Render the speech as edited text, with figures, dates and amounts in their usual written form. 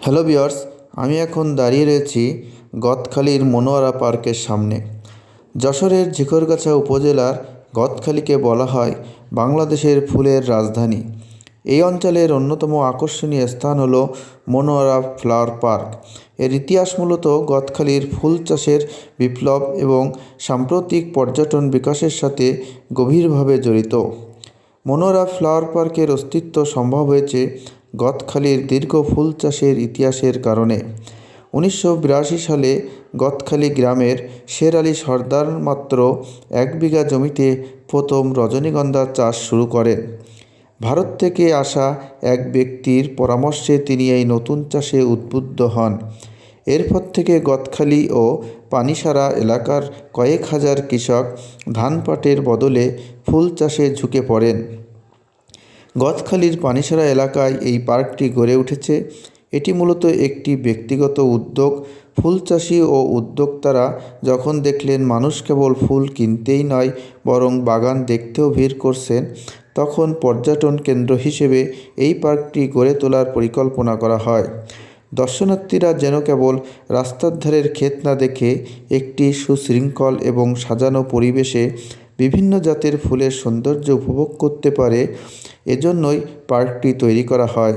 Hello viewers, আমি এখন দাঁড়িয়ে রয়েছি গদখালির মনোয়ারা পার্কের সামনে। যশোরের ঝিকরগাছা উপজেলার গদখালিকে বলা হয় বাংলাদেশের ফুলের রাজধানী। এই অঞ্চলের অন্যতম আকর্ষণীয় স্থান হলো মনোয়ারা ফ্লাওয়ার পার্ক। এর ইতিহাস মূলত গদখালির ফুল চাষের বিপ্লব এবং সাম্প্রতিক পর্যটন বিকাশের সাথে গভীরভাবে জড়িত। মনোয়ারা ফ্লাওয়ার পার্কের অস্তিত্ব সম্ভব হয়েছে গদখালির দীর্ঘ ফুল চাষের ইতিহাসের কারণে। 1982 সালে গদখালি গ্রামের শের আলী সর্দার মাত্র 1 বিঘা জমিতে প্রথম রজনীগন্ধা চাষ শুরু করেন। ভারত থেকে আসা এক ব্যক্তির পরামর্শে তিনি এই নতুন চাষে উদ্বুদ্ধ হন। এরপর থেকে গদখালি ও পানিসারা এলাকার কয়েক হাজার কৃষক ধান পাটের বদলে ফুল চাষে ঝুঁকে পড়েন। গদখালির পানিসারা এলাকায় এই পার্কটি গড়ে উঠেছে। এটি মূলত একটি ব্যক্তিগত উদ্যোগ। ফুল চাষি ও উদ্যোক্তারা যখন দেখলেন মানুষ কেবল ফুল কিনতেই নয়, বরং বাগান দেখতেও ভিড় করছেন, তখন পর্যটন কেন্দ্র হিসেবে এই পার্কটি গড়ে তোলার পরিকল্পনা করা হয়। দর্শনার্থীরা যেন কেবল রাস্তার ধারের ক্ষেত না দেখে একটি সুশৃঙ্খল এবং সাজানো পরিবেশে বিভিন্ন জাতের ফুলের সৌন্দর্য উপভোগ করতে পারে, এজন্যই পার্কটি তৈরি করা হয়।